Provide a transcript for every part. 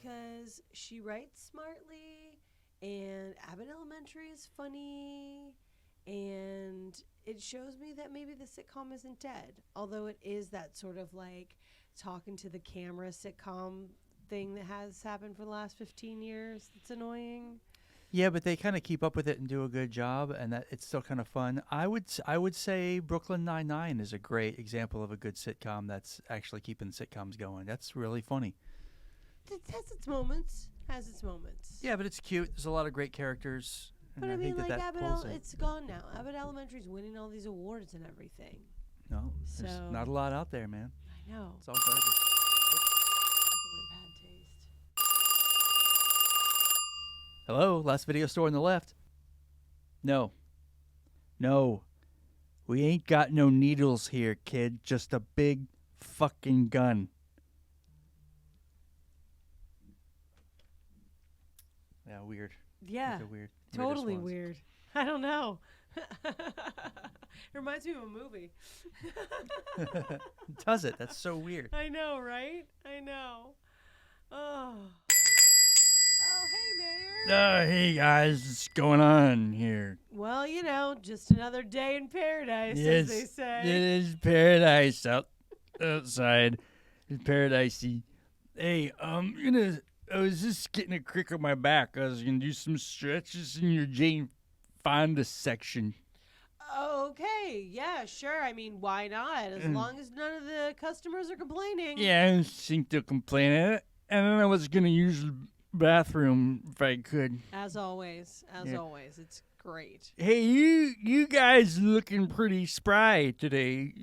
because she writes smartly, and Abbott Elementary is funny, and it shows me that maybe the sitcom isn't dead, although it is that sort of like talking to the camera sitcom thing that has happened for the last 15 years. It's annoying. Yeah, but they kind of keep up with it and do a good job, and that it's still kind of fun. I would say Brooklyn Nine-Nine is a great example of a good sitcom that's actually keeping sitcoms going. That's really funny. It has its moments. Yeah, but it's cute. There's a lot of great characters. And But I mean, think like that pulls it. it's gone now. Abbott Elementary's winning all these awards and everything. No, there's So- not a lot out there, man. I know. It's all garbage. People in bad taste. Hello, last video store on the left. No. We ain't got no needles here, kid. Just a big fucking gun. Yeah, weird. Yeah, Like a weird. totally response. weird. I don't know. It reminds me of a movie. Does it? That's so weird. I know, right? I know. Oh. Oh, hey, Mayor. Hey guys, what's going on here? Well, you know, just another day in paradise, as they say. It is paradise outside. It's paradisey. Hey, I was just getting a crick on my back. I was gonna do some stretches in your Jane Fonda section. Okay, yeah, sure. I mean, why not? As long as none of the customers are complaining. Yeah, I don't think they'll complain. And then I was gonna use the bathroom if I could. As always, it's great. Hey, you guys looking pretty spry today.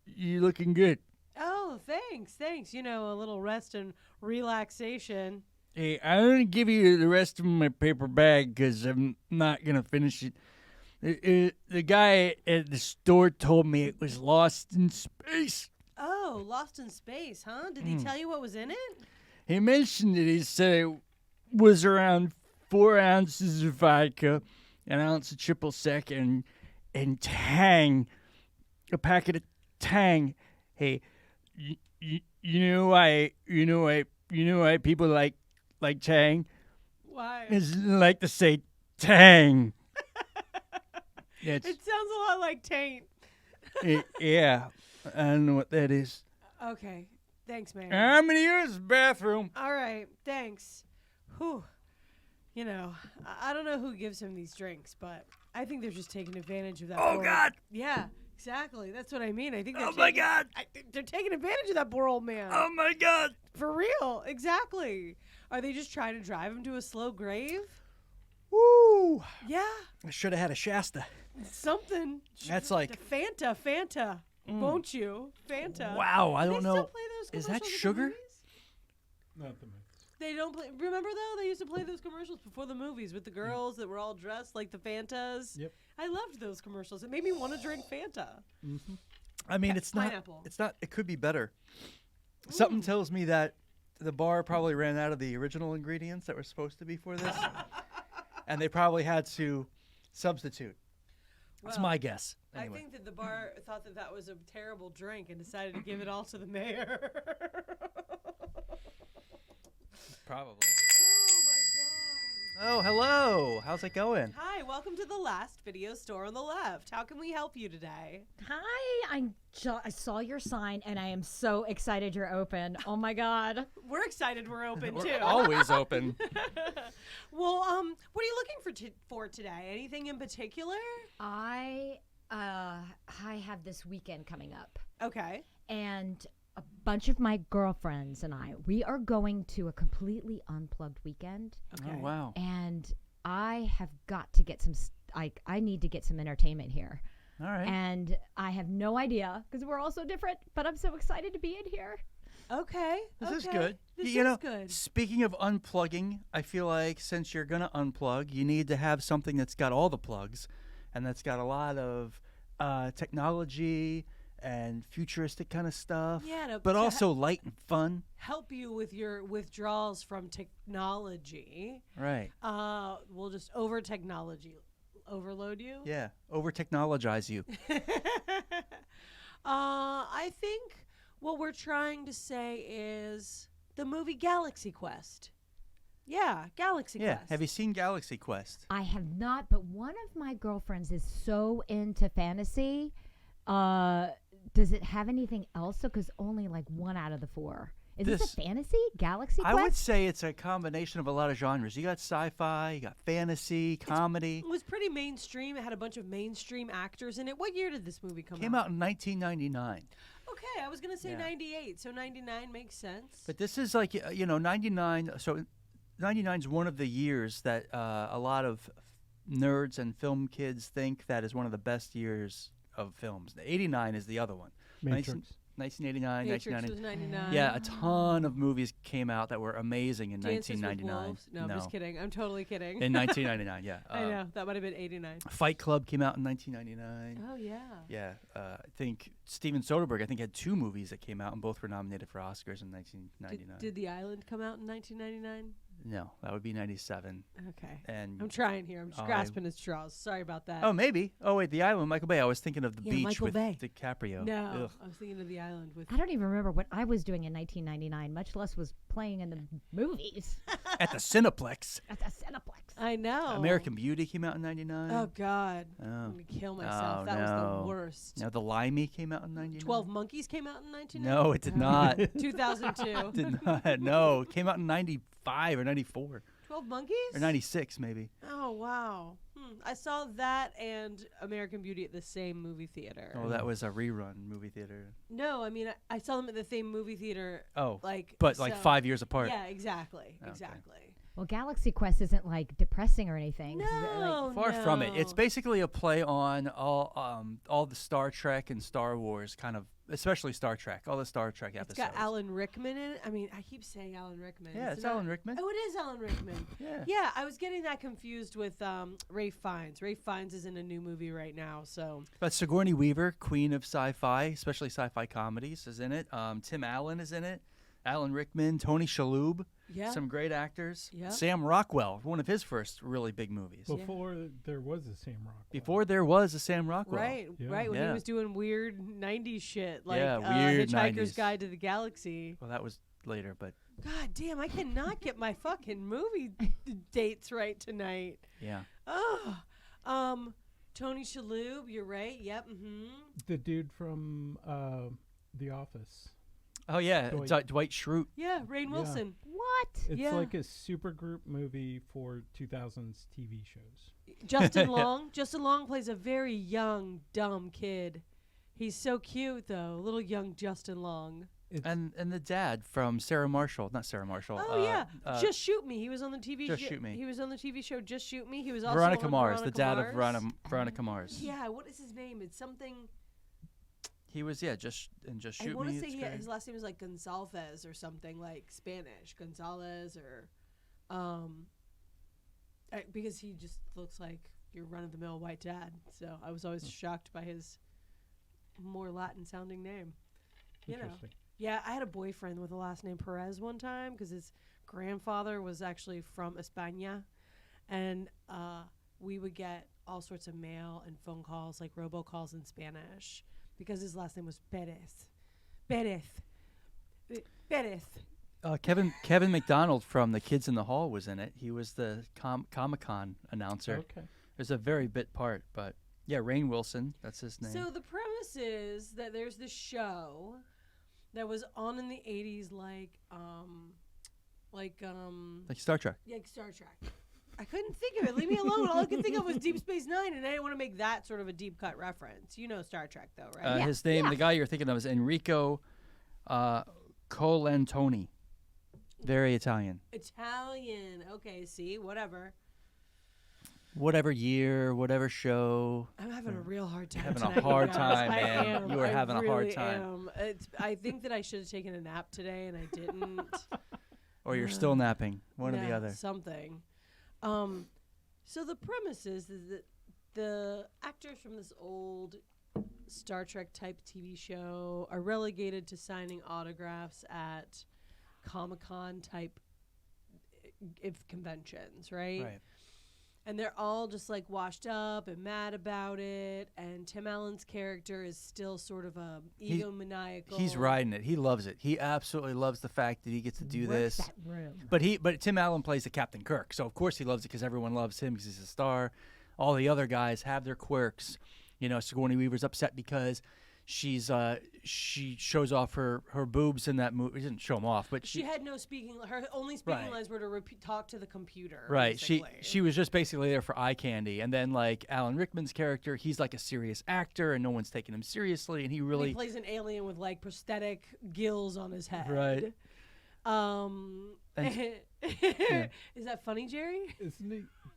You looking good. Oh, thanks. You know, a little rest and relaxation. Hey, I'm going to give you the rest of my paper bag because I'm not going to finish it. The guy at the store told me it was lost in space. Oh, Lost in Space, huh? Did he tell you what was in it? He mentioned it. He said it was around 4 ounces of vodka, an ounce of triple sec, and Tang, a packet of Tang. Hey, you know why people like Tang? Why? It's like to say Tang. It sounds a lot like taint. Yeah, I don't know what that is. Okay, thanks, man. I'm gonna use the bathroom. All right, thanks. Whew. You know, I don't know who gives him these drinks, but I think they're just taking advantage of that. Oh, God. Yeah, exactly. That's what I mean. I think. Oh my God. I think they're taking advantage of that poor old man. Oh my God. For real, exactly. Are they just trying to drive him to a slow grave? Woo! Yeah, I should have had a Shasta. something. That's like Fanta. Won't you? Fanta. wow. I Do don't they know. still play those Is that commercials at the sugar? movies? Not the mix. They don't play. Remember though, they used to play those commercials before the movies with the girls that were all dressed like the Fantas. Yep. I loved those commercials. It made me want to drink Fanta. I mean, it's not. Pineapple. It's not. It could be better. Something tells me that the bar probably ran out of the original ingredients that were supposed to be for this, and they probably had to substitute. That's Well, my guess. I Anyway. think that the bar thought that that was a terrible drink and decided to give it all to the mayor. Probably. Oh my Oh, hello. How's it going? God. Hi, welcome to the last video store on the left. How can we help you today? Hi, I saw your sign and I am so excited you're open. Oh my God. We're excited we're open too. We're always open. Well, what are you looking for today? Anything in particular? I have this weekend coming up Okay. and a bunch of my girlfriends and we are going to a completely unplugged weekend Okay. Oh, wow. and I have got to get I need to get some entertainment here. All right. And I have no idea because we're all so different, but I'm so excited to be in here. Okay. This is okay. good. This you is know, good. speaking of unplugging, I feel like since you're going to unplug, you need to have something that's got all the plugs and that's got a lot of technology and futuristic kind of stuff, Yeah, but also light and fun. help you with your withdrawals from technology. Right. We'll just overload you. Yeah. Over-technologize you. I think what we're trying to say is the movie Galaxy Quest. Yeah, Galaxy Yeah. Quest. Have you seen Galaxy Quest? I have not, but one of my girlfriends is so into fantasy. Does it have anything else? Because only like 1 out of the 4. Is this a fantasy? Galaxy Quest? I would say it's a combination of a lot of genres. You got sci-fi, you got fantasy, comedy. It was pretty mainstream. It had a bunch of mainstream actors in it. What year did this movie come out? Came out in 1999. Okay, I was going to say Yeah. 98, so 99 makes sense. But this is like, 99. So 99 is one of the years that a lot of nerds and film kids think that is one of the best years of films. 89 is the other one. Matrix. 1989, Matrix 1990. was 99. Yeah, a ton of movies came out that were amazing in Dances with 1999. Wolves? No, I'm just kidding. I'm totally kidding. In 1999, yeah. I know. That might have been 89. Fight Club came out in 1999. Oh, yeah. Yeah, I think Steven Soderbergh, had 2 movies that came out, and both were nominated for Oscars in 1999. Did The Island come out in 1999? No, that would be 97. Okay. And I'm trying here. I'm just grasping at straws. Sorry about that. oh, maybe. Oh, wait, The Island, Michael Bay. I was thinking of The Yeah, Beach Michael with Bay. DiCaprio. No, Ugh. I was thinking of The Island with. I don't even remember what I was doing in 1999, much less was playing in the movies At the Cineplex. at the Cineplex. I know. American Beauty came out in 99. Oh, God. Oh. I'm going to kill myself. Oh, that was no. the worst. Now, The Limey came out in 99. 12 Monkeys came out in 1999? No, it did not. 2002. Did not. No, it came out in 95 or 94. 12 Monkeys? Or 96, maybe. Oh, wow. I saw that and American Beauty at the same movie theater. Oh, that was a rerun movie theater. No, I mean, I saw them at the same movie theater. Oh, like, but like so- 5 years apart. Yeah, exactly. Okay. Exactly. Well, Galaxy Quest isn't like depressing or anything. This is, No, Far from it. It's no. basically a play on all the Star Trek and Star Wars kind of, especially Star Trek, all the Star Trek It's episodes. got Alan Rickman in it. I mean, I keep saying Alan Rickman. Yeah, Is it's it not- Alan Rickman. Oh, it is Alan Rickman. Yeah. Yeah, I was getting that confused with Ralph Fiennes. Ralph Fiennes is in a new movie right now, so. But Sigourney Weaver, queen of sci-fi, especially sci-fi comedies, is in it. Tim Allen is in it. Alan Rickman, Tony Shalhoub, Yeah. some great actors. Yeah. Sam Rockwell, one of his first really big movies. Before there was a Sam Rockwell. Before there was a Sam Rockwell. Right, Yeah. right. When Yeah. he was doing weird 90s shit, like Yeah, weird Hitchhiker's 90s. Guide to the Galaxy. Well, that was later, but God damn, I cannot get my fucking movie dates right tonight. yeah. Oh, Tony Shalhoub, you're right. Yep. Mm-hmm. The dude from The Office. Oh, yeah, Dwight. Dwight Schrute. Yeah, Rainn Wilson. what? It's Yeah. like a supergroup movie for 2000s TV shows. Justin Long. Justin Long plays a very young, dumb kid. He's so cute, though. Little young Justin Long. It's, And the dad from Sarah Marshall. Not Sarah Marshall. Oh yeah, Just Shoot Me. He was on the TV. Just Shoot Me. He was on the TV show Just Shoot Me. He was also Veronica on Mars, Veronica the dad Mars. of Veronica Mars. Yeah, what is his name? It's something. He was, just I Shoot want Me. to say it's great. his last name is like Gonzalez or something like Spanish, Gonzalez or, because he just looks like your run-of-the-mill white dad. So I was always shocked by his more Latin-sounding name. You know. interesting. Yeah, I had a boyfriend with the last name Perez one time because his grandfather was actually from España, and we would get all sorts of mail and phone calls, like robocalls in Spanish, because his last name was Perez. Perez. Kevin McDonald from The Kids in the Hall was in it. He was the Comic-Con announcer. Okay. There's a very bit part, but yeah, Rainn Wilson, that's his name. So the premise is that there's this show that was on in the 80s, like Star Trek. Yeah, Star Trek. I couldn't think of it. Leave me alone. All I could think of was Deep Space Nine, and I didn't want to make that sort of a deep cut reference. You know Star Trek, though, right? Yeah, His name, yeah. the guy you're thinking of, is Enrico Colantoni. Very Italian. Italian. Okay, see, whatever. Whatever year, whatever show. I'm having a real hard time. Having a tonight, hard you guys. time, I man. am. You are I having a hard really time. am. I think that I should have taken a nap today, and I didn't. Or you're still napping. One or the Yeah, other. Something. So the premise is that the actors from this old Star Trek type TV show are relegated to signing autographs at Comic-Con type if conventions, right? Right. And they're all just like washed up and mad about it. And Tim Allen's character is still sort of a egomaniacal. He's riding it. He loves it. He absolutely loves the fact that he gets to do Works this. that room. But Tim Allen plays the Captain Kirk, so of course he loves it because everyone loves him because he's a star. All the other guys have their quirks. You know, Sigourney Weaver's upset because she shows off her boobs in that movie. She didn't show them off, but she had no speaking. Her only speaking lines were to talk to the computer. Right. Basically. She was just basically there for eye candy. And then like Alan Rickman's character, he's like a serious actor, and no one's taking him seriously. And he really plays an alien with like prosthetic gills on his head. Right. Is that funny, Jerry?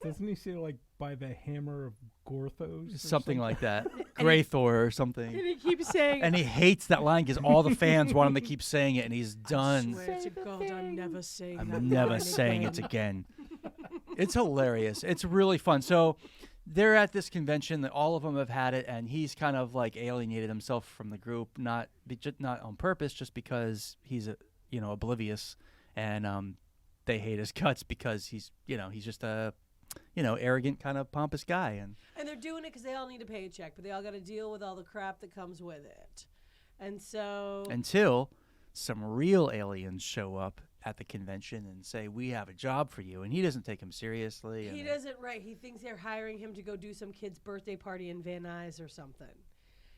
Doesn't he say like by the hammer of Gorthos? Or something like that, Graythor or something. And he keeps saying, and he hates that line because all the fans want him to keep saying it, and he's done. I swear to God, I'm never saying that. I'm never line saying again. it again. It's hilarious. It's really fun. So they're at this convention that all of them have had it, and he's kind of like alienated himself from the group, not on purpose, just because he's oblivious, and they hate his guts because he's just a arrogant kind of pompous guy, and they're doing it because they all need a paycheck, but they all got to deal with all the crap that comes with it, and so until some real aliens show up at the convention and say, we have a job for you, and he doesn't take him seriously. He doesn't, right. He thinks they're hiring him to go do some kid's birthday party in Van Nuys or something.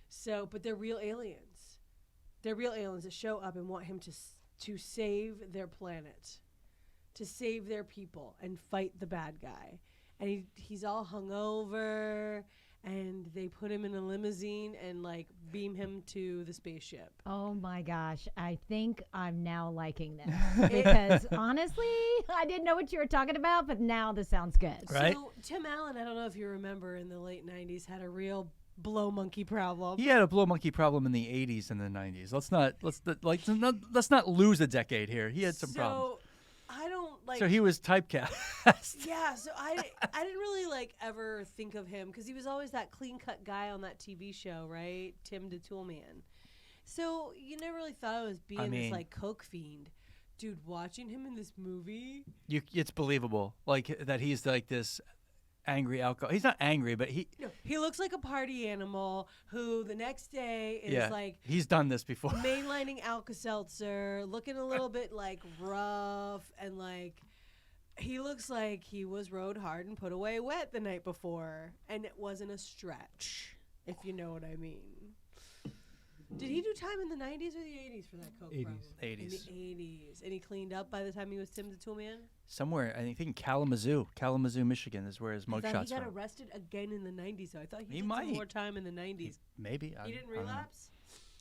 So, but they're real aliens. They're real aliens that show up and want him to save their planet, to save their people and fight the bad guy. And he's all hungover, and they put him in a limousine and like beam him to the spaceship. Oh my gosh, I think I'm now liking this because honestly, I didn't know what you were talking about, but now this sounds good. Right? So Tim Allen, I don't know if you remember, in the late 90s had a real blow monkey problem. He had a blow monkey problem in the 80s and the 90s. Let's not lose a decade here. He had some problems. I don't like. So he was typecast. Yeah, so I didn't really like ever think of him because he was always that clean cut guy on that TV show, right? Tim the Toolman. So you never really thought of him as being this like coke fiend, dude. Watching him in this movie, It's believable, like that he's like this angry alcoholic. He's not angry, but he looks like a party animal who the next day is like he's done this before. Mainlining Alka-Seltzer, looking a little bit like rough, and like he looks like he was rode hard and put away wet the night before, and it wasn't a stretch, if you know what I mean. Did he do time in the 90s or the 80s for that coke 80s. problem? 80s. In the 80s. And he cleaned up by the time he was Tim the Toolman? Somewhere, I think in Kalamazoo, Michigan is where his I thought mugshots he got from. arrested again in the 90s. So I thought he did might. some more time in the 90s. Maybe. He didn't relapse?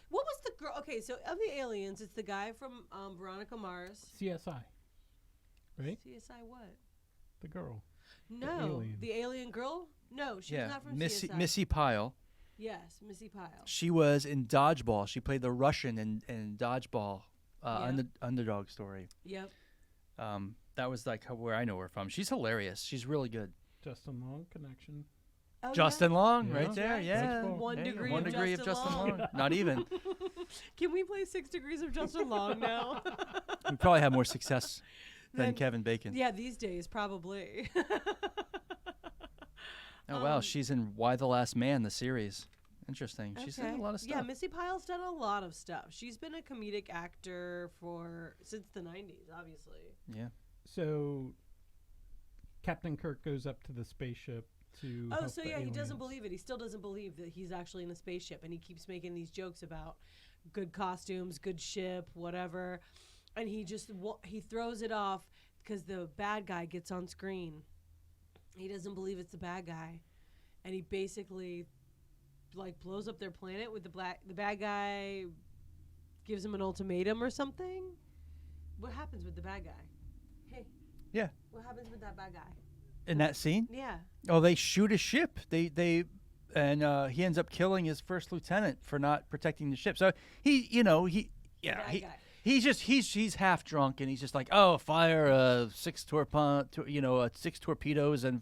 What was the girl? Okay, so of the aliens, it's the guy from Veronica Mars. CSI, right? CSI what? The girl. No. The alien girl? No, she's not from CSI. Missy Pyle. Yes, Missy Pyle. She was in Dodgeball. She played the Russian in Dodgeball, underdog story. Yep. That was like where I know her from. She's hilarious. She's really good. Justin Long connection. Oh, Justin Long, Yeah. right there. Right. Yeah. One There you degree go. of 1 degree of Justin Justin Long. Long. Not even. Can we play 6 Degrees of Justin Long now? We probably have more success than Then- Kevin Bacon. Yeah, these days, probably. Oh, wow. She's in Why the Last Man, the series. Interesting. She's in Okay. a lot of stuff. Yeah, Missy Pyle's done a lot of stuff. She's been a comedic actor since the 90s, obviously. Yeah. So Captain Kirk goes up to the spaceship to Oh, help so the yeah, he aliens. doesn't believe it. He still doesn't believe that he's actually in a spaceship, and he keeps making these jokes about good costumes, good ship, whatever. And he just he throws it off because the bad guy gets on screen. He doesn't believe it's the bad guy, and he basically like blows up their planet with the bad guy gives him an ultimatum or something. What happens with the bad guy? Hey. Yeah. What happens with that bad guy? In that scene? Yeah. Oh, they shoot a ship. He ends up killing his first lieutenant for not protecting the ship. So he's half drunk, and he's just like, oh, fire 6 torpedoes and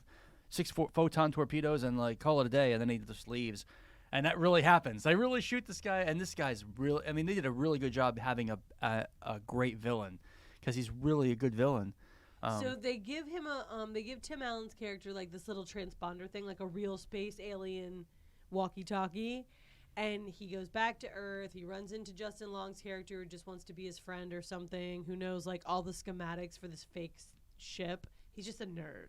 6 photon torpedoes and like call it a day, and then he just leaves. And that really happens. They really shoot this guy, and this guy's really. I mean, they did a really good job having a great villain, because he's really a good villain. So they give him they give Tim Allen's character like this little transponder thing, like a real space alien walkie-talkie, and he goes back to Earth. He runs into Justin Long's character who just wants to be his friend or something, who knows like all the schematics for this fake ship. He's just a nerd.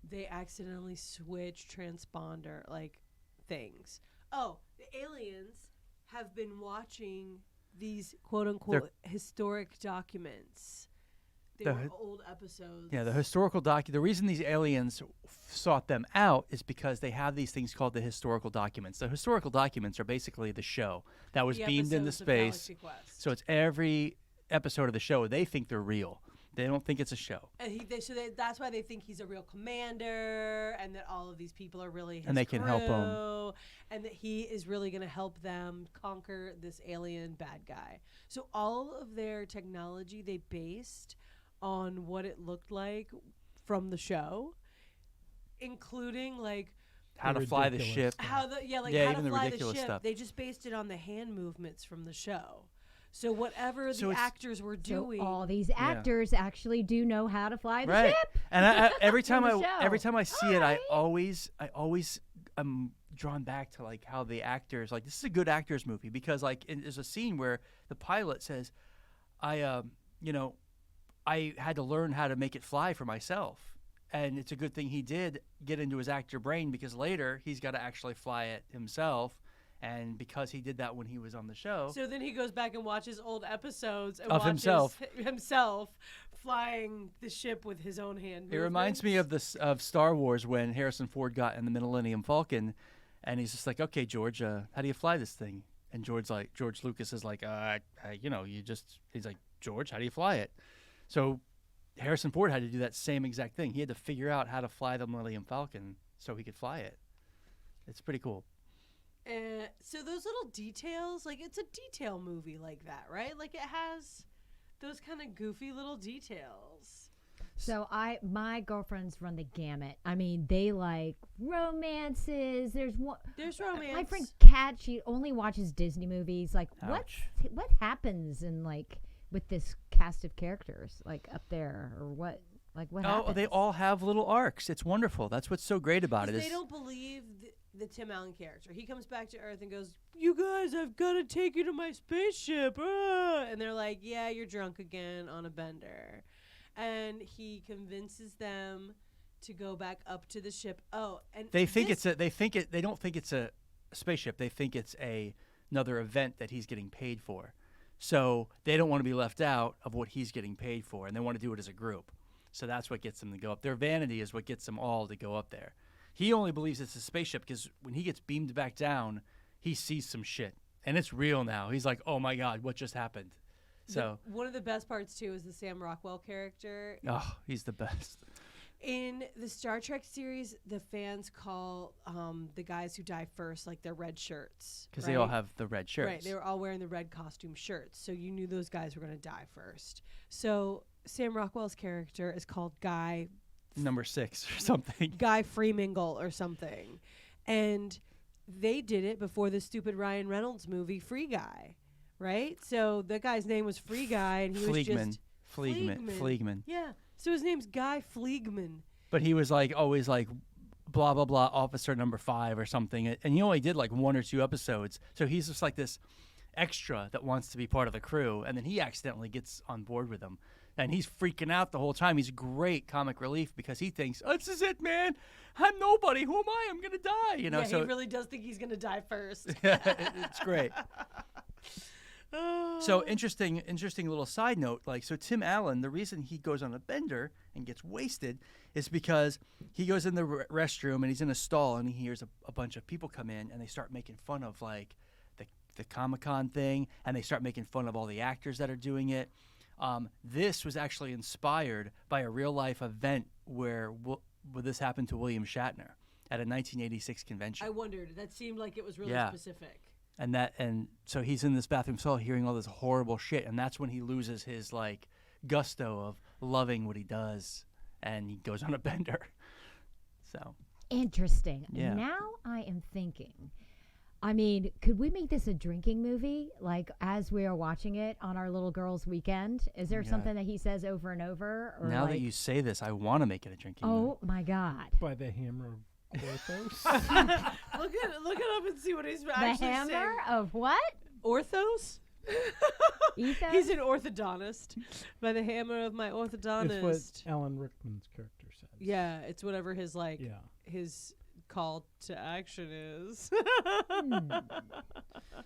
They accidentally switch transponder like things. Oh, the aliens have been watching these quote-unquote historic documents. They were old episodes. Yeah, the historical the reason these aliens sought them out is because they have these things called the historical documents. The historical documents are basically the show that was beamed into space. So it's every episode of the show. They think they're real. They don't think it's a show. And that's why they think he's a real commander, and that all of these people are really his and they can crew, help him. And that he is really going to help them conquer this alien bad guy. So all of their technology they based on what it looked like from the show, including like how to fly the ship. How to fly the ship. Stuff. They just based it on the hand movements from the show. So whatever the actors were doing, all these actors actually do know how to fly the ship. And I, every time I see it, I always am drawn back to like how the actors, like, this is a good actors movie, because like there's a scene where the pilot says, I had to learn how to make it fly for myself. And it's a good thing he did get into his actor brain, because later he's got to actually fly it himself. And because he did that when he was on the show. So then he goes back and watches old episodes and of watches himself flying the ship with his own hand movements. It reminds me of Star Wars when Harrison Ford got in the Millennium Falcon, and he's just like, okay, George, how do you fly this thing? And George Lucas is like, he's like, George, how do you fly it? So Harrison Ford had to do that same exact thing. He had to figure out how to fly the Millennium Falcon so he could fly it. It's pretty cool. So those little details, like, it's a detail movie like that, right? Like, it has those kind of goofy little details. So my girlfriends run the gamut. I mean, they like romances. There's romance. My friend Kat, she only watches Disney movies. Like, Ouch. what happens in like with this cast of characters, like up there, or what? Like, what happens? Oh, they all have little arcs. It's wonderful. That's what's so great about it. They don't believe the Tim Allen character. He comes back to Earth and goes, "You guys, I've got to take you to my spaceship." And they're like, "Yeah, you're drunk again on a bender." And he convinces them to go back up to the ship. Oh, and they don't think it's a spaceship. They think it's another event that he's getting paid for. So they don't want to be left out of what he's getting paid for, and they want to do it as a group. So that's what gets them to go up. Their vanity is what gets them all to go up there. He only believes it's a spaceship because when he gets beamed back down, he sees some shit. And it's real now. He's like, oh, my God, what just happened? So one of the best parts, too, is the Sam Rockwell character. Oh, he's the best. In the Star Trek series, the fans call the guys who die first, like, their red shirts. Because they all have the red shirts. Right. They were all wearing the red costume shirts. So you knew those guys were going to die first. So Sam Rockwell's character is called Guy Number 6 or something. Guy Freemingle or something. And they did it before the stupid Ryan Reynolds movie, Free Guy, right? So the guy's name was Free Guy, and he was just... Fleegman. Yeah. So his name's Guy Fleegman. But he was like always like blah, blah, blah, officer number 5 or something. And he only did like 1 or 2 episodes. So he's just like this extra that wants to be part of the crew. And then he accidentally gets on board with them. And he's freaking out the whole time. He's great comic relief because he thinks, oh, this is it, man. I'm nobody. Who am I? I'm going to die. You know. Yeah, so he really does think he's going to die first. It's great. So interesting little side note. Like, so Tim Allen, the reason he goes on a bender and gets wasted is because he goes in the restroom and he's in a stall and he hears a bunch of people come in and they start making fun of like the Comic-Con thing, and they start making fun of all the actors that are doing it. This was actually inspired by a real life event where this happened to William Shatner at a 1986 convention. I wondered. That seemed like it was really specific. And so he's in this bathroom stall hearing all this horrible shit, and that's when he loses his like gusto of loving what he does, and he goes on a bender. So interesting. Yeah. Now I am thinking, I mean, could we make this a drinking movie? Like, as we are watching it on our little girls' weekend? Is there Yeah. something that he says over and over? Or Now like, that you say this, I want to make it a drinking movie. oh my God. By the hammer of Orthos. Look it up and see what he's The actually hammer saying. of what? Orthos? Ethos? He's an orthodontist. By the hammer of my It's orthodontist. what Alan Rickman's character says. Yeah, it's whatever his Yeah. his call to action is.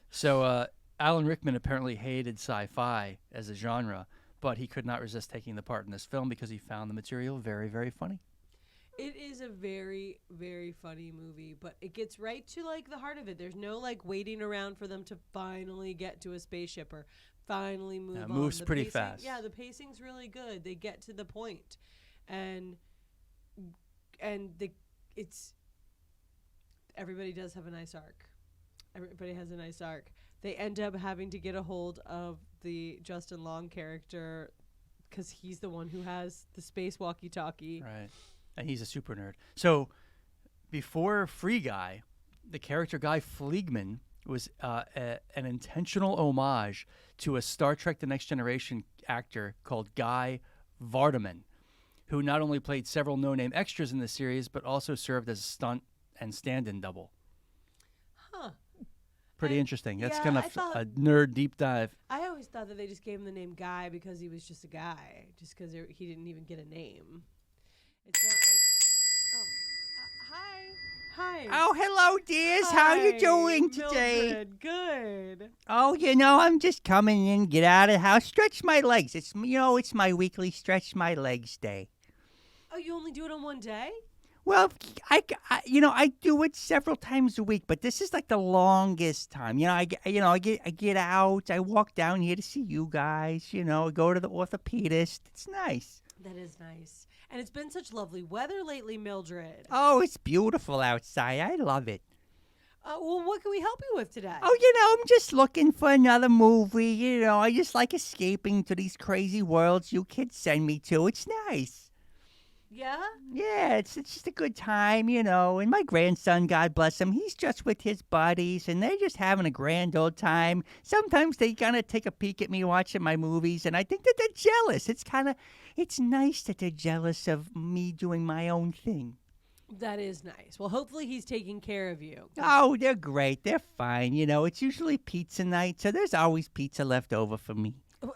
So Alan Rickman apparently hated sci-fi as a genre, but he could not resist taking the part in this film because he found the material very, very funny. It is a very, very funny movie, but it gets right to like the heart of it. There's no like waiting around for them to finally get to a spaceship or finally move Yeah, it on. moves The pretty pacing- fast. Yeah, the pacing's really good. They get to the point, and it's everybody does have a nice arc. Everybody has a nice arc. They end up having to get a hold of the Justin Long character because he's the one who has the space walkie-talkie. Right. And he's a super nerd. So before Free Guy, the character Guy Fleegman was an intentional homage to a Star Trek The Next Generation actor called Guy Vardaman, who not only played several no-name extras in the series, but also served as a stunt and stand-in double. Huh. Pretty I- interesting. That's yeah, kind I of thought- a nerd deep dive. I always thought that they just gave him the name Guy because he was just a guy, just because he didn't even get a name. It's not like, hi. Oh, hello, dears. How you Hi, doing today? Mildred. Good. Oh, I'm just coming in, get out of the house, stretch my legs. It's my weekly stretch my legs day. Oh, you only do it on one day? Well, I do it several times a week, but this is like the longest time. I get out, I walk down here to see you guys. Go to the orthopedist. It's nice. That is nice. And it's been such lovely weather lately, Mildred. Oh, it's beautiful outside. I love it. Well, what can we help you with today? Oh, I'm just looking for another movie. I just like escaping to these crazy worlds you kids send me to. It's nice. Yeah? Yeah, it's just a good time, And my grandson, God bless him, he's just with his buddies, and they're just having a grand old time. Sometimes they kind of take a peek at me watching my movies, and I think that they're jealous. It's nice that they're jealous of me doing my own thing. That is nice. Well, hopefully he's taking care of you. Oh, they're great. They're fine. It's usually pizza night, so there's always pizza left over for me.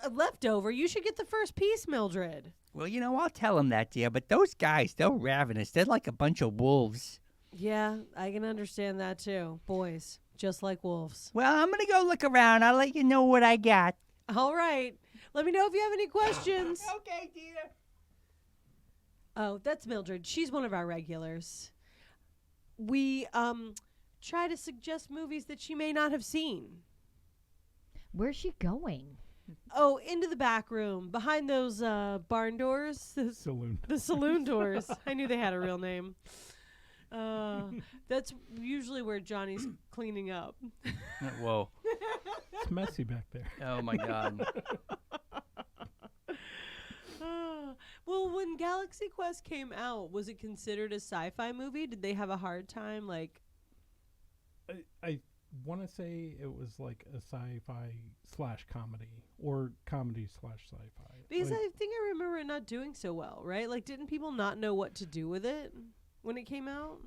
Leftover? You should get the first piece, Mildred. Well, I'll tell them that, dear, but those guys, they're ravenous. They're like a bunch of wolves. Yeah, I can understand that too. Boys, just like wolves. Well, I'm going to go look around. I'll let you know what I got. All right. Let me know if you have any questions. Okay, dear. Oh, that's Mildred. She's one of our regulars. We try to suggest movies that she may not have seen. Where's she going? Oh, into the back room, behind those barn doors, Saloon. the saloon doors. I knew they had a real name. That's usually where Johnny's cleaning up. Whoa. It's messy back there. Oh, my God. Well, when Galaxy Quest came out, was it considered a sci-fi movie? Did they have a hard time? Like, I want to say it was like a sci-fi / comedy or comedy / sci-fi. because Like, I think I remember it not doing so well, right? Like, didn't people not know what to do with it when it came out?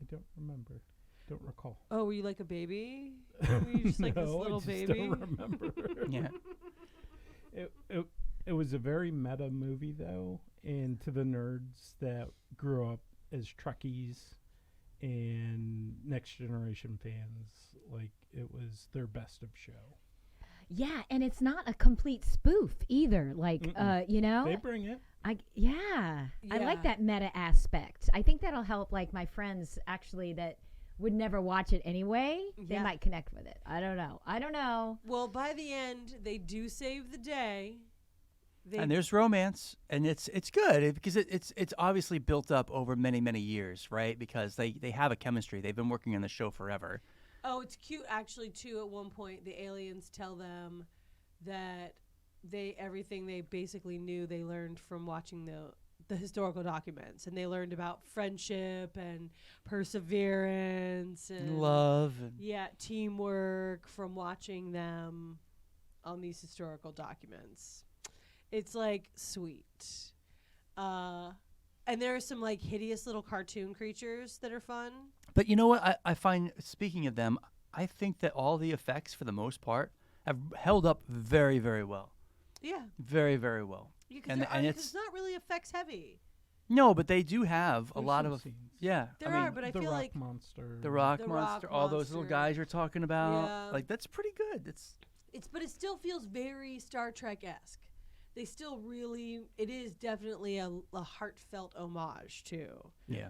I don't remember. Don't recall. Oh, were you like a baby? Were you just like this No, little I just baby? don't remember. Yeah. It was a very meta movie, though, and to the nerds that grew up as Trekkies and Next Generation fans, like, it was their best of show. Yeah, and it's not a complete spoof either. Like, They bring it. I Yeah. like that meta aspect. I think that'll help, like, my friends actually that would never watch it anyway. They Yeah. might connect with it. I don't know. Well, by the end, they do save the day. And there's romance, and it's good because it's obviously built up over many, many years, right? Because they have a chemistry. They've been working on the show forever. Oh, it's cute actually too. At one point, the aliens tell them that everything they basically knew they learned from watching the historical documents, and they learned about friendship and perseverance and Love. And teamwork from watching them on these historical documents. It's like sweet. And there are some like hideous little cartoon creatures that are fun. But you know what? I find, speaking of them, I think that all the effects, for the most part, have held up very, very well. Yeah. Very, very well. And it's not really effects heavy. No, but they do have a There's lot some of. scenes. Yeah. There I mean, are, but I the feel rock like monster. the rock The monster, rock all those little monster. guys you're talking about. Yeah. Like, that's pretty good. but it still feels very Star Trek-esque. They still really, it is definitely a heartfelt homage to Yeah.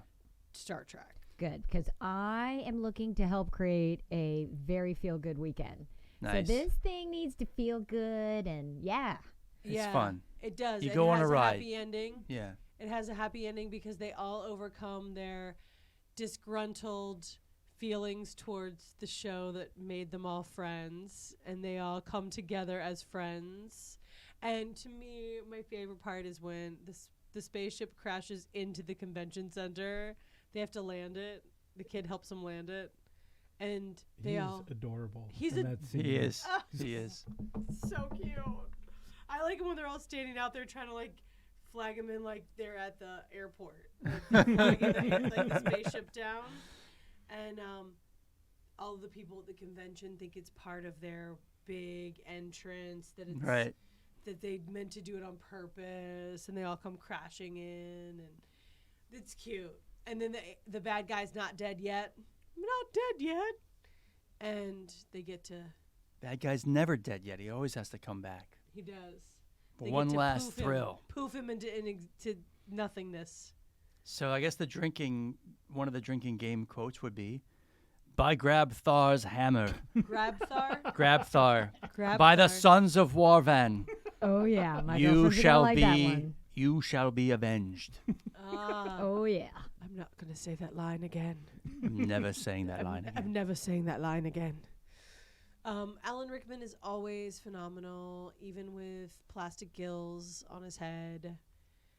Star Trek. Good, because I am looking to help create a very feel-good weekend. Nice. So this thing needs to feel good, and It's fun. It does. You It go on has a ride. Happy ending. Yeah. It has a happy ending because they all overcome their disgruntled feelings towards the show that made them all friends, and they all come together as friends. And to me, my favorite part is when the spaceship crashes into the convention center. They have to land it. The kid helps them land it. And they all... adorable. He's in a- that scene. He is. Ah. He is. So cute. I like it when they're all standing out there trying to like flag him in like they're at the airport, like, flagging the spaceship down, and all the people at the convention think it's part of their big entrance, that it's Right. that they meant to do it on purpose, and they all come crashing in, and it's cute. And then the bad guy's not dead yet. I'm not dead yet, and they get to. Bad guy's never dead yet. He always has to come back. He does. For They one get to last poof him- thrill. Poof him into nothingness. So I guess one of the drinking game quotes would be, "By Grabthar's hammer, Grabthar? Grabthar, Grabthar. by the sons of Warvan, oh yeah, my you girlfriend's gonna shall like that be, one. you shall be avenged." Ah, Oh yeah. I'm not going to say that line again. I'm never saying that line I'm again. never saying that line again. Alan Rickman is always phenomenal, even with plastic gills on his head.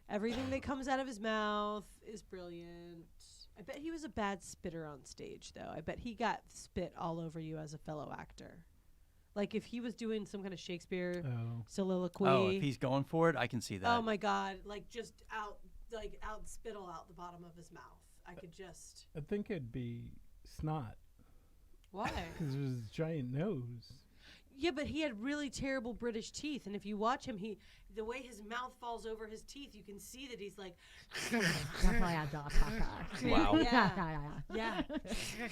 Everything that comes out of his mouth is brilliant. I bet he was a bad spitter on stage, though. I bet he got spit all over you as a fellow actor. Like if he was doing some kind of Shakespeare Oh. soliloquy. Oh, if he's going for it, I can see that. Oh my God! Like just out spittle out the bottom of his mouth. I could just. I think it'd be snot Why? because of his giant nose. Yeah, but he had really terrible British teeth, and if you watch him, the way his mouth falls over his teeth, you can see that he's like. Wow. Yeah. Yeah.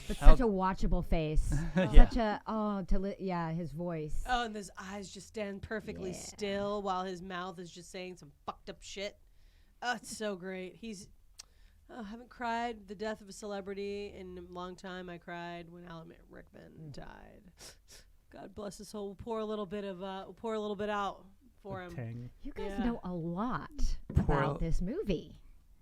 It's How- such a watchable face. Yeah. Such a his voice. Oh, and his eyes just stand perfectly Yeah. still while his mouth is just saying some fucked up shit. Oh, it's so great. I haven't cried the death of a celebrity in a long time. I cried when Alan Rickman died. God bless his soul. We'll pour a little bit out for The him. tang. You guys Yeah. know a lot Poor- about this movie.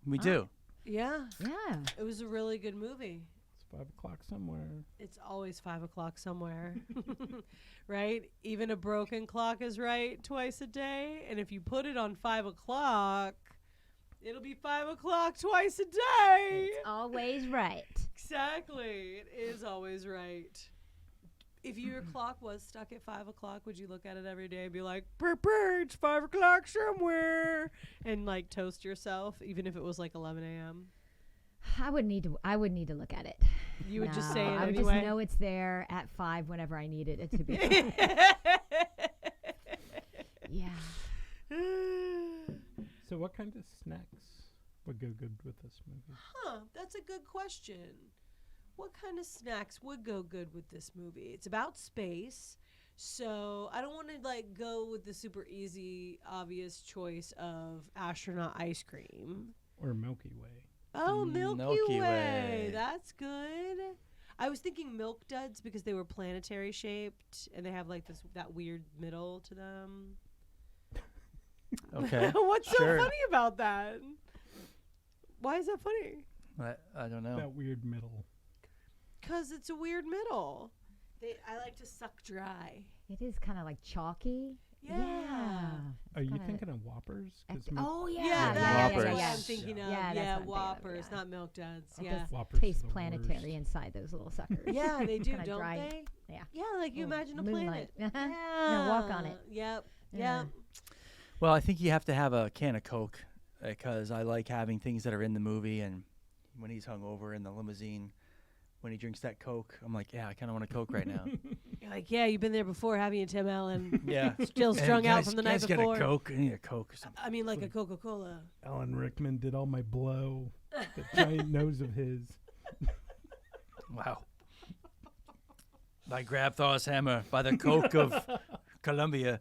We do. Yeah, Yeah. it was a really good movie. It's 5:00 somewhere. It's always 5:00 somewhere, right? Even a broken clock is right twice a day, and if you put it on 5:00, it'll be 5:00 twice a day. It's always right. Exactly, it is always right. If your clock was stuck at 5:00, would you look at it every day and be like, "Brr, brr, it's 5:00 somewhere," and like toast yourself, even if it was like 11 a.m.? I would need to look at it. You would just No, say it I would anyway. just know it's there at 5 whenever I needed it to be. Yeah. So, what kind of snacks would go good with this movie? Huh, that's a good question. What kind of snacks would go good with this movie? It's about space, so I don't want to like go with the super easy, obvious choice of astronaut ice cream. Or Milky Way? Oh, Milky, Milky Way. Way. That's good. I was thinking Milk Duds because they were planetary shaped and they have like that weird middle to them. Okay. What's Sure. so funny about that? Why is that funny? I don't know. That weird middle. Because it's a weird middle. I like to suck dry. It is kind of like chalky. Yeah. Are you Kinda- thinking of Whoppers? 'Cause Oh yeah, Yeah, that's what Whoppers. I'm thinking of. Yeah, Yeah, that's what I'm thinking of, Whoppers, yeah. not Milk Duds. It Yeah. does Whoppers taste are the planetary worst. inside those little suckers. Yeah, they do, Kinda don't dry. they? Yeah. Yeah, like you Oh, imagine a moonlight. planet. Uh-huh. Yeah. No, walk on it. Yep. Yeah. Yep. Well, I think you have to have a can of Coke because I like having things that are in the movie. And when he's hungover in the limousine, when he drinks that Coke, I'm like, yeah, I kind of want a Coke right now. You're like, yeah, you've been there before, haven't you, Tim Allen? Yeah. Still strung out from the night guys before. Get a Coke. I need a Coke or something. I mean, like a Coca-Cola. Alan Rickman did all my blow. The giant nose of his. Wow. By Grabthor's hammer, by the Coke of Columbia.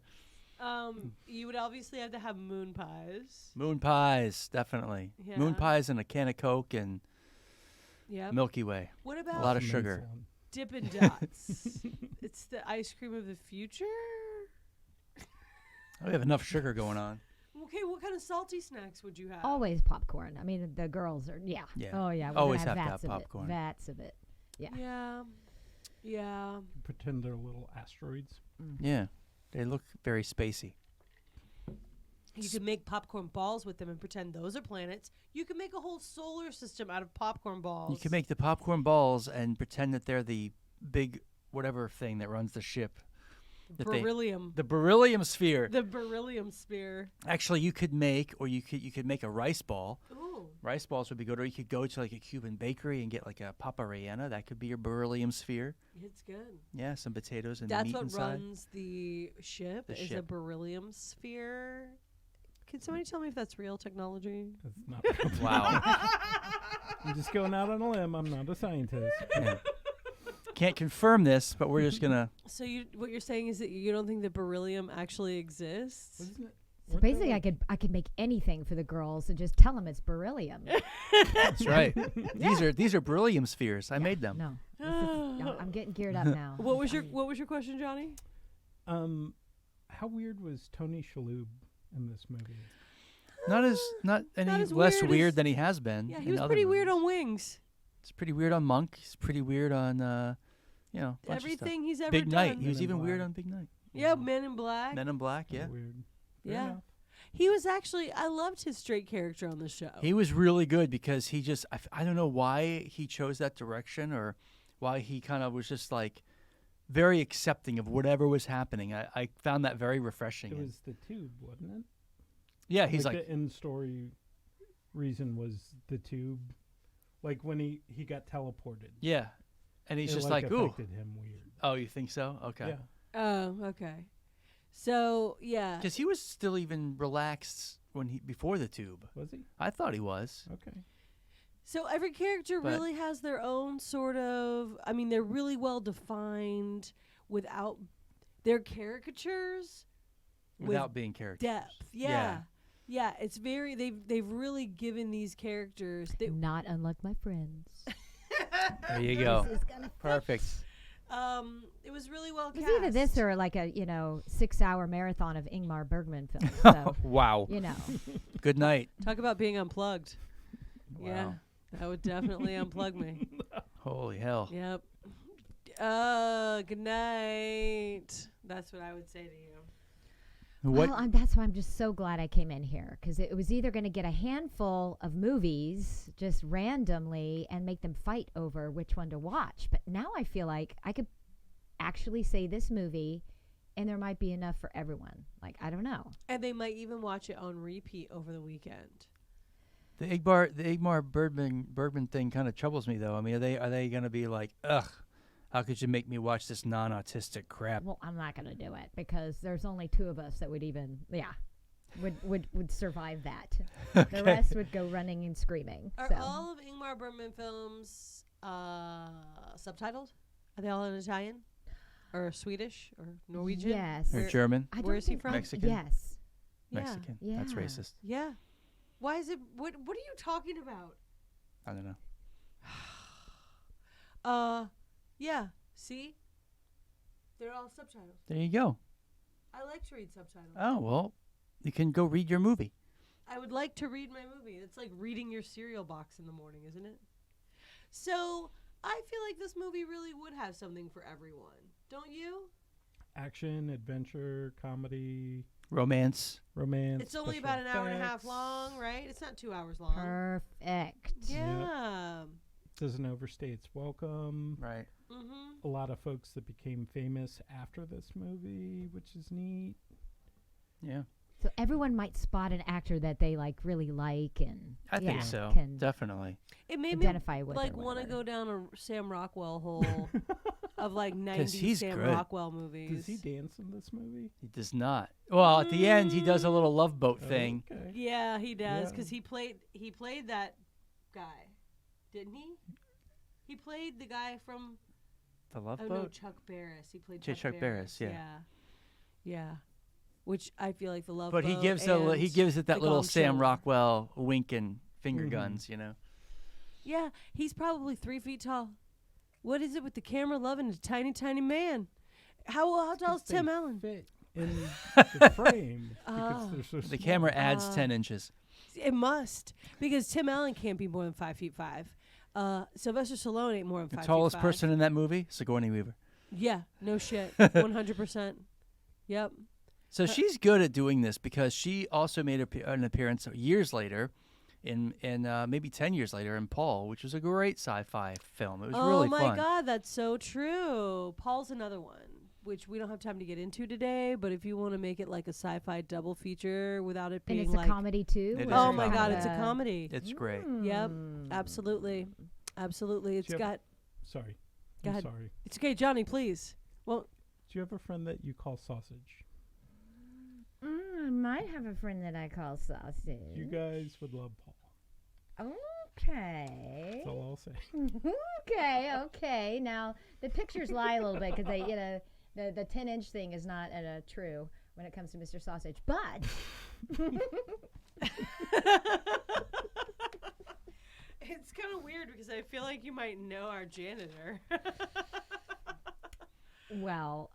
You would obviously have to have moon pies. Moon pies, definitely. Yeah. Moon pies and a can of Coke and Yep. Milky Way. What A about lot of Nice sugar. one. Dippin' Dots? It's the ice cream of the future? Oh, we have enough sugar going on. Okay, what kind of salty snacks would you have? Always popcorn. I mean, the girls are Yeah. Oh yeah, we're Always gonna have to vats have of popcorn. It. Vats of it. Yeah. Yeah. Yeah. Pretend they're little asteroids. Yeah. They look very spacey. You could make popcorn balls with them and pretend those are planets. You could make a whole solar system out of popcorn balls. You can make the popcorn balls and pretend that they're the big whatever thing that runs the ship. beryllium. The beryllium sphere. The beryllium sphere. Actually, you could make make a rice ball. Ooh. Rice balls would be good, or you could go to like a Cuban bakery and get like a Papa Rellena. That could be your beryllium sphere. It's good. Yeah, some potatoes and That's meat what inside. runs the ship. The is a ship. beryllium sphere. Can somebody tell me if that's real technology? That's not. Wow. I'm just going out on a limb. I'm not a scientist. Yeah. Can't confirm this, but we're just gonna. So what you're saying is that you don't think that beryllium actually exists? Wasn't it? So weren't there, basically, like- I could make anything for the girls and just tell them it's beryllium. That's right. These are beryllium spheres. I made them. No, no, I'm getting geared up now. What was your question, Johnny? How weird was Tony Shalhoub in this movie? Not any as less weird weird as- than he has been. Yeah, in he was other pretty weird movies. on Wings. It's pretty weird on Monk. He's pretty weird on bunch of stuff. Everything he's ever Big done. Night. He Men was in even weird Black. on Big Night. Yeah, Men in Black. Men in Black. Yeah. Weird. Fair Yeah. enough. He was actually, I loved his straight character on the show. He was really good because he just I don't know why he chose that direction or why he kind of was just like very accepting of whatever was happening. I found that very refreshing. It And- was the tube, wasn't it? yeah, he's like the end story reason was the tube. Like when he got teleported. yeah. And he's it just like, ooh. affected him weird. Oh, you think so? Okay. Yeah. Oh, okay. So, yeah. Because he was still even relaxed before the tube. Was he? I thought he was. Okay. So every character But- really has their own sort of, I mean, they're really well defined without their caricatures Without being characters. depth. Yeah. Yeah, it's very they've really given these characters Not unlike my friends. There you go. This is gonna Perfect. it was really well It was cast. either this or like a 6-hour marathon of Ingmar Bergman films. So Wow. Good night. Talk about being unplugged. Yeah. Wow. That would definitely unplug me. Holy hell. Yep. Good night. That's what I would say to you. What? Well, that's why I'm just so glad I came in here because it was either going to get a handful of movies just randomly and make them fight over which one to watch. But now I feel like I could actually say this movie and there might be enough for everyone. Like, I don't know. And they might even watch it on repeat over the weekend. The Ingmar Bergman thing kind of troubles me though. I mean, are they going to be like, ugh, how could you make me watch this non-autistic crap? Well, I'm not going to do it because there's only 2 of us that would even, would survive that. The rest would go running and screaming. Are so. all of Ingmar Bergman films subtitled? Are they all in Italian? Or Swedish? Or Norwegian? Yes. Or German? I don't Where is he think- from? Mexican? Yes. Mexican. Yeah. That's racist. Yeah. Why is it? What are you talking about? I don't know. Yeah. See? They're all subtitled. There you go. I like to read subtitles. Oh, well, you can go read your movie. I would like to read my movie. It's like reading your cereal box in the morning, isn't it? So I feel like this movie really would have something for everyone. Don't you? action, adventure, comedy, Romance. romance. It's only special about an hour and a half effects. long, right? It's not 2 hours long. Perfect. Yeah. Doesn't overstay its welcome. Right. Mm-hmm. A lot of folks that became famous after this movie, which is neat. Yeah. So everyone might spot an actor that they like really like, and I think yeah, so. can Definitely. It made me identify with. like or want to whatever. go down a Sam Rockwell hole of like 90s he's Sam good. Rockwell movies. Does he dance in this movie? He does not. Well, at the end, he does a little love boat thing. Okay. Yeah, he does Yeah. because he played that guy, didn't he? He played the guy from The love no, boat? Chuck Barris. He played Yeah, Chuck Chuck Barris, yeah. Yeah. Which I feel like the love But boat he gives and he gives it that the little Gong Sam Show. Rockwell wink and finger Mhm. guns, you know. Yeah, he's probably 3 feet tall. What is it with the camera loving a tiny, tiny man? How tall is They Tim Allen? fit in the frame Ah. because they're so The small. camera adds 10 inches. It must, because Tim Allen can't be more than 5'5". Sylvester Stallone ain't more than The 5'5". tallest person in that movie, Sigourney Weaver. Yeah, no shit, 100%. Yep. So she's good at doing this because she also made an appearance years later, in maybe 10 years later, in Paul, which was a great sci-fi film. It was really my fun. God, that's so true. Paul's another one, which we don't have time to get into today. But if you want to make it like a sci-fi double feature without it And being it's like, a comedy too. It is where oh a my God, comedy. it's a comedy. It's great. Yep, Mm. absolutely, absolutely. It's Yep. got. Sorry. Go I'm ahead. sorry. It's okay, Johnny. Please. Well, Do you have a friend that you call Sausage? I might have a friend that I call Sausage. You guys would love Paul. Okay. That's all I'll say. Okay. Now the pictures lie a little bit because they, the 10-inch thing is not true when it comes to Mr. Sausage. But it's kind of weird because I feel like you might know our janitor. well,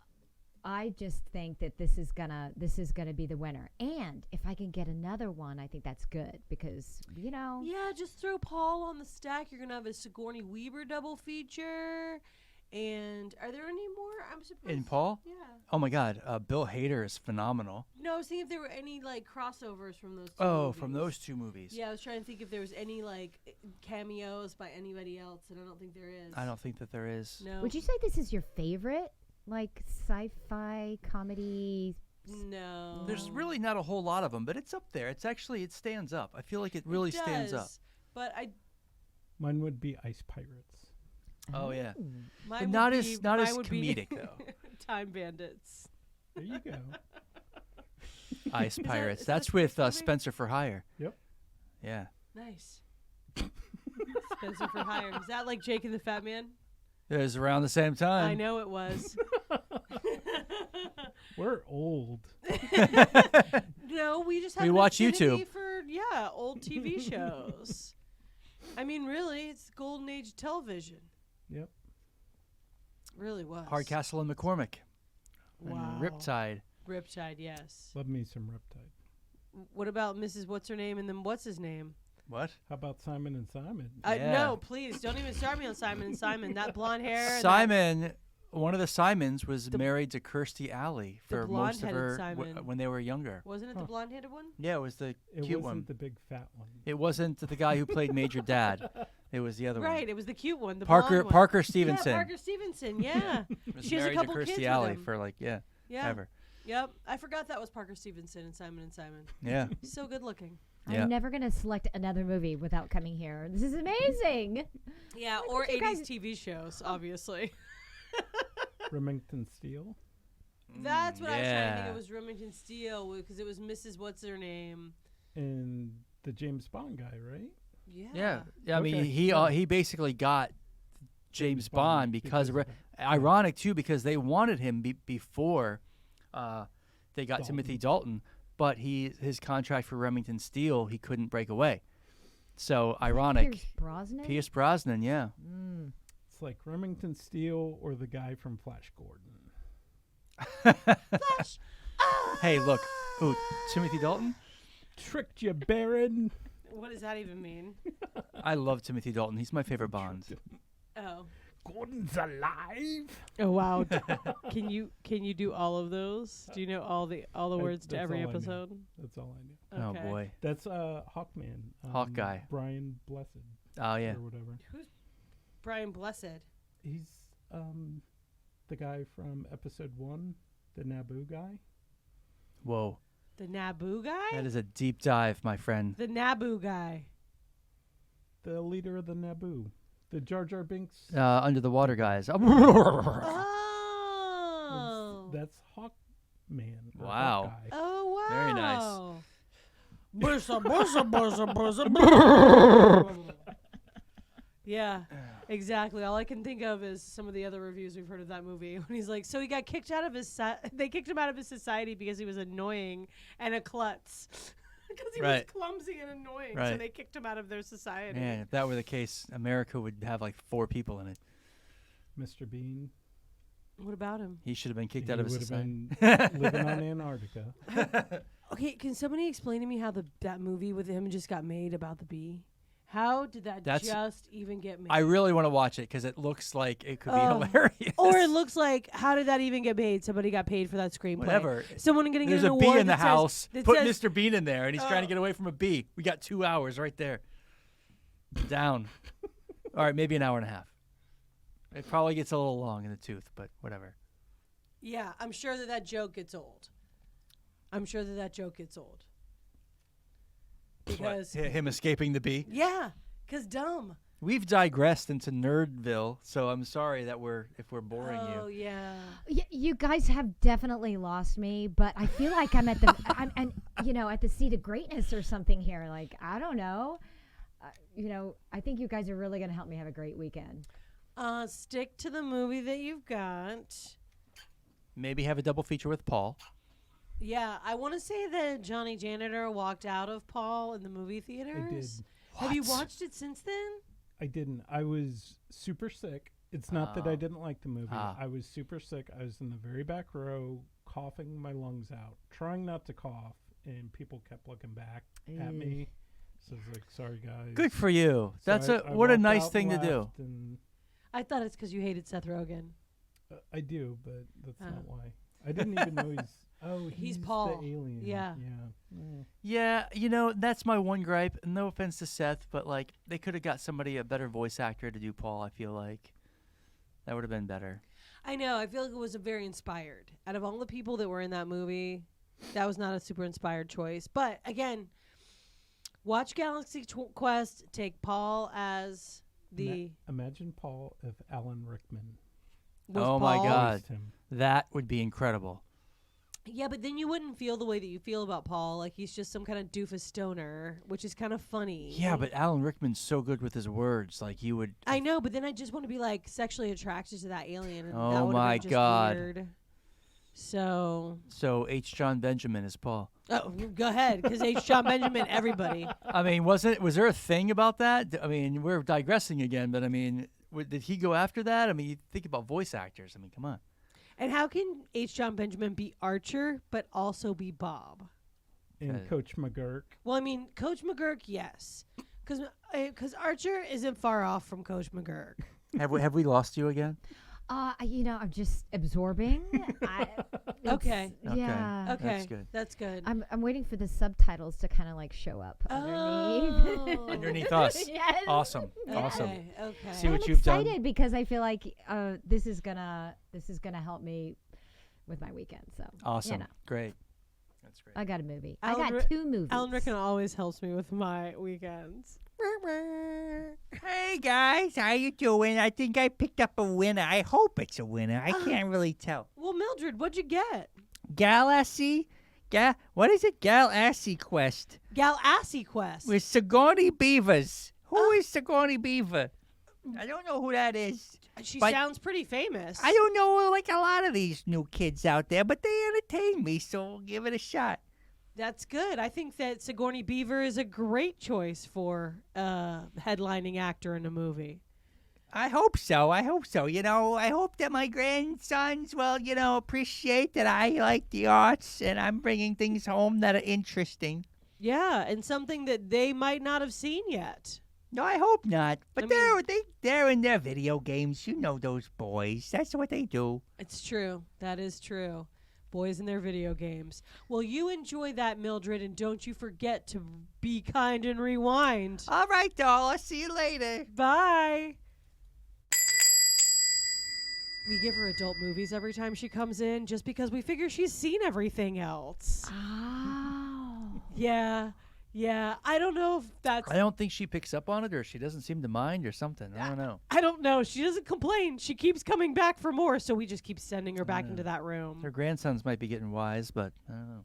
I just think that this is gonna be the winner. And if I can get another one, I think that's good because Yeah, just throw Paul on the stack. You're gonna have a Sigourney Weaver double feature. And are there any more? I'm surprised. In Paul? Yeah. Oh my God, Bill Hader is phenomenal. No, I was thinking if there were any like crossovers from those two Oh, movies. from those two movies. Yeah, I was trying to think if there was any like cameos by anybody else, and I don't think there is. I don't think that there is. No. would you say this is your favorite like sci-fi comedy? No. There's really not a whole lot of them, but it's up there. It stands up. I feel like it really stands up. does, But Mine would be Ice Pirates. Oh yeah, mine but would not be, as not mine as would be comedic though. Time Bandits. There you go. Ice Pirates. is that That's the with first movie? Spencer for Hire. Yep. Yeah, Nice. Spencer for Hire. Is that like Jake and the Fat Man? it was around the same time. I know it was. We're old. No, we just have We an watch affinity YouTube. for old TV shows. I mean, really, it's the golden age of television. Yep. Really was. Hardcastle and McCormick. Wow. And Riptide. Riptide, yes. Love me some Riptide. What about Mrs. What's her name and then what's his name? What? How about Simon and Simon? Yeah. No, please don't even start me on Simon and Simon. That blonde hair. and Simon. One of the Simons was The- married to Kirstie Alley for most of blonde-headed her Simon. when they were younger. wasn't it the Huh. blonde-headed one? Yeah, it was the It cute wasn't one. the big fat one. It wasn't the guy who played Major Dad. It was the other Right, one. it was the cute one. The Parker blonde one. Parker Stevenson. Yeah, Parker Stevenson. Yeah. was She has a married couple to kids Kirstie with Alley him. for yeah. ever. Yep. I forgot that was Parker Stevenson and Simon. Yeah. He's so good looking. Yeah. I'm never gonna select another movie without coming here. This is amazing. Yeah, Look or what you 80s guys- TV shows, obviously. Remington Steele. That's what I was trying to think. Yeah. It was Remington Steele because it was Mrs. What's her name? And the James Bond guy, right? Yeah. I mean, Okay. he basically got James Bond because of that. ironic too because they wanted him before they got Dalton. Timothy Dalton, but his contract for Remington Steele he couldn't break away. So ironic. Pierce Brosnan. Pierce Brosnan, yeah. Mm. It's like Remington Steele or the guy from Flash Gordon. Flash. Hey, look. Ooh, Timothy Dalton? Tricked you, Baron. What does that even mean? I love Timothy Dalton. He's my favorite Bond. Oh. Gordon's alive. Oh wow! Can you do all of those? Do you know all the words to that's every all I know. episode? That's all I know. Oh Okay. boy. That's Hawkman. Hawkeye. Brian Blessed. Oh yeah. Or whatever. Who's Brian Blessed? He's the guy from episode 1, the Naboo guy. Whoa. The Naboo guy? That is a deep dive, my friend. The Naboo guy. The leader of the Naboo. The Jar Jar Binks. Under the water guys. Oh. That's Hawkman. or Wow. Hawkeye. Oh wow. Very nice. Bursa, bursa, bursa, bursa. Yeah, exactly. All I can think of is some of the other reviews we've heard of that movie. When he's like, so he got kicked out of his they kicked him out of his society because he was annoying and a klutz. Because he was Right. clumsy and annoying, so Right. they kicked him out of their society. Man, if that were the case, America would have like 4 people in it. Mr. Bean. What about him? He should have been kicked He out of his would have society. been living on Antarctica. Okay, can somebody explain to me how that movie with him just got made about the bee? How did that That's- just even get made? I really want to watch it because it looks like it could be Oh. hilarious. Or it looks like, how did that even get made? Somebody got paid for that screenplay. Whatever. Someone going to get There's an a award bee in the that says- house. that Put says- Mr. Bean in there, and he's trying to Oh. get away from a bee. We got 2 hours right there. Down. All right, maybe an hour and a half. It probably gets a little long in the tooth, but whatever. Yeah, I'm sure that joke gets old. I'm sure that joke gets old. Because, Him escaping the bee. yeah, because dumb. We've digressed into Nerdville, so I'm sorry that if we're boring Oh, you. yeah. You guys have definitely lost me, but I feel like I'm at the at the seat of greatness or something here. Like, I don't know. I think you guys are really going to help me have a great weekend. Stick to the movie that you've got. Maybe have a double feature with Paul. Yeah, I want to say that Johnny Janitor walked out of Paul in the movie theaters. Have you What? watched it since then? I didn't. I was super sick. It's not that I didn't like the movie. Ah. I was super sick. I was in the very back row, coughing my lungs out, trying not to cough, and people kept looking back at me. So I was like, sorry, guys. Good for you. So That's I what a walked nice out thing to and do. left, and, I thought it's because you hated Seth Rogen. I do, but that's Oh. not why. I didn't even know he's... Oh, He's Paul. the alien. Yeah. Yeah. Yeah, that's my one gripe. No offense to Seth, but like they could have got somebody, a better voice actor to do Paul, I feel like. That would have been better. I know. I feel like it was a very inspired. Out of all the people that were in that movie, that was not a super inspired choice. But again, watch Galaxy Quest. Take Paul as the. Imagine Paul if Alan Rickman was Oh my Paul. God. voiced him. That would be incredible. Yeah, but then you wouldn't feel the way that you feel about Paul. Like he's just some kind of doofus stoner, which is kind of funny. Yeah, but Alan Rickman's so good with his words. Like you would. I know, but then I just want to be like sexually attracted to that alien. And Oh that would've my been just God. Weird. So, So H. John Benjamin is Paul. go ahead, because H. John Benjamin, everybody. I mean, was there a thing about that? I mean, we're digressing again, but I mean, did he go after that? I mean, you think about voice actors. I mean, come on. And how can H. John Benjamin be Archer, but also be Bob? And Coach McGurk. Well, I mean, Coach McGurk, yes. Because Archer isn't far off from Coach McGurk. Have we lost you again? I'm just absorbing. Okay. Yeah. Okay, That's good. That's good. I'm waiting for the subtitles to kind of like show up underneath. Oh. Underneath us. Yes. Awesome. Awesome. Okay. See what I'm you've done. excited because I feel like this is gonna help me with my weekend. So Awesome. know. Great. That's great. I got a movie. Alan I Ri- got 2 movies. Alan Rickman always helps me with my weekends. Hey guys, how you doing? I think I picked up a winner. I hope it's a winner. I can't really tell. Well, Mildred, what'd you get? Galaxy? What is it? Galaxy Quest Galaxy Quest. with Sigourney Beavers. Who is Sigourney Beaver? I don't know who that is. She but- sounds pretty famous. I don't know like a lot of these new kids out there, but they entertain me, so we'll give it a shot. That's good. I think that Sigourney Beaver is a great choice for headlining actor in a movie. I hope so. I hope so. I hope that my grandsons will, appreciate that I like the arts and I'm bringing things home that are interesting. Yeah, and something that they might not have seen yet. No, I hope not. But I mean- they're in their video games. You know those boys. That's what they do. It's true. That is true. Boys in their video games. Well, you enjoy that, Mildred, and don't you forget to be kind and rewind. All right, doll. I'll see you later. Bye. We give her adult movies every time she comes in just because we figure she's seen everything else. Oh. Yeah. I don't know if that's... I don't think she picks up on it, or she doesn't seem to mind, or something. I don't know. I don't know. She doesn't complain. She keeps coming back for more, so we just keep sending her back Yeah. into that room. Her grandsons might be getting wise, but I don't know.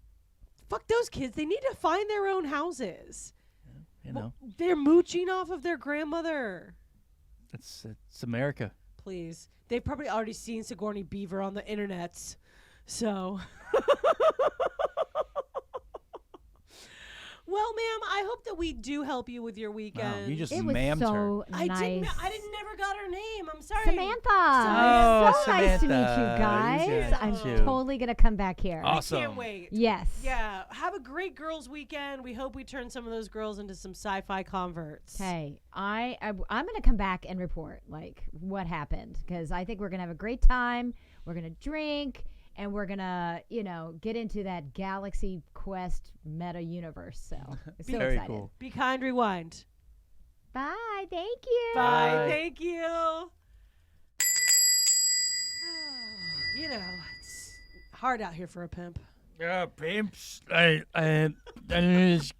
Fuck those kids. They need to find their own houses. You know, They're mooching off of their grandmother. it's America. Please. They've probably already seen Sigourney Beaver on the internets. So... Well, ma'am, I hope that we do help you with your weekend. Wow, you just It was mammed her. so I nice. didn't never got her name. I'm sorry. Samantha. Oh, so nice to meet Samantha. you guys. Yeah, I'm too. totally going to come back here. Awesome. I can't wait. Yes. Yeah. Have a great girls' weekend. We hope we turn some of those girls into some sci-fi converts. Okay, I'm going to come back and report like what happened because I think we're going to have a great time. We're going to drink and we're going to, get into that Galaxy Quest meta universe. So, so Very excited. cool. Be kind, rewind. Bye. Thank you. Bye. Bye. Thank you. It's hard out here for a pimp. Pimps. I knew this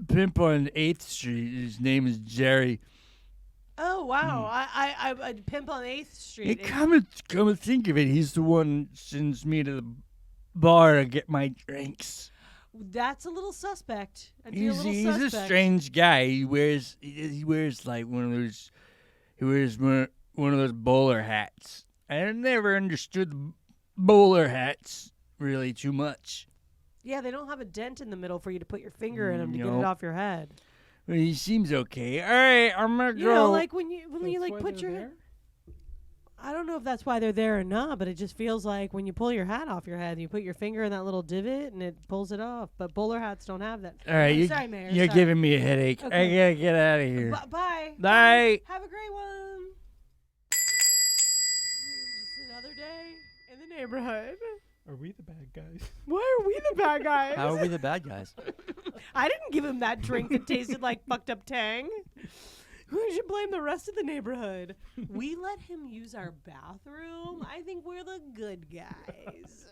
pimp on 8th Street. His name is Jerry. Oh wow! I pimp on 8th Street. Come to think of it, he's the one who sends me to the bar to get my drinks. That's a little suspect. I'd be a He's little a suspect. strange guy. He wears like one of those bowler hats. I never understood the bowler hats really too much. Yeah, they don't have a dent in the middle for you to put your finger in them to get Nope. it off your head. But he seems okay. All right, I'm gonna You go. know, like when you That's like why put they're your. there? I don't know if that's why they're there or not, but it just feels like when you pull your hat off your head, you put your finger in that little divot and it pulls it off. But bowler hats don't have that. All right, Sorry, Mayor. you're sorry. giving me a headache. Okay. I gotta get out of here. Bye. Bye. Have a great one. Just another day in the neighborhood. Are we the bad guys? Why are we the bad guys? How are we the bad guys? I didn't give him that drink that tasted like fucked up Tang. We should blame the rest of the neighborhood. We let him use our bathroom. I think we're the good guys.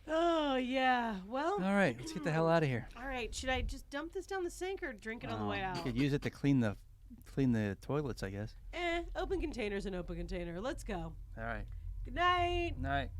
Oh, yeah. Well, All right, let's get the hell out of here. all right. Should I just dump this down the sink or drink it on the way out? You could use it to clean the toilets, I guess. Open container's an open container. Let's go. All right. Good night. Night.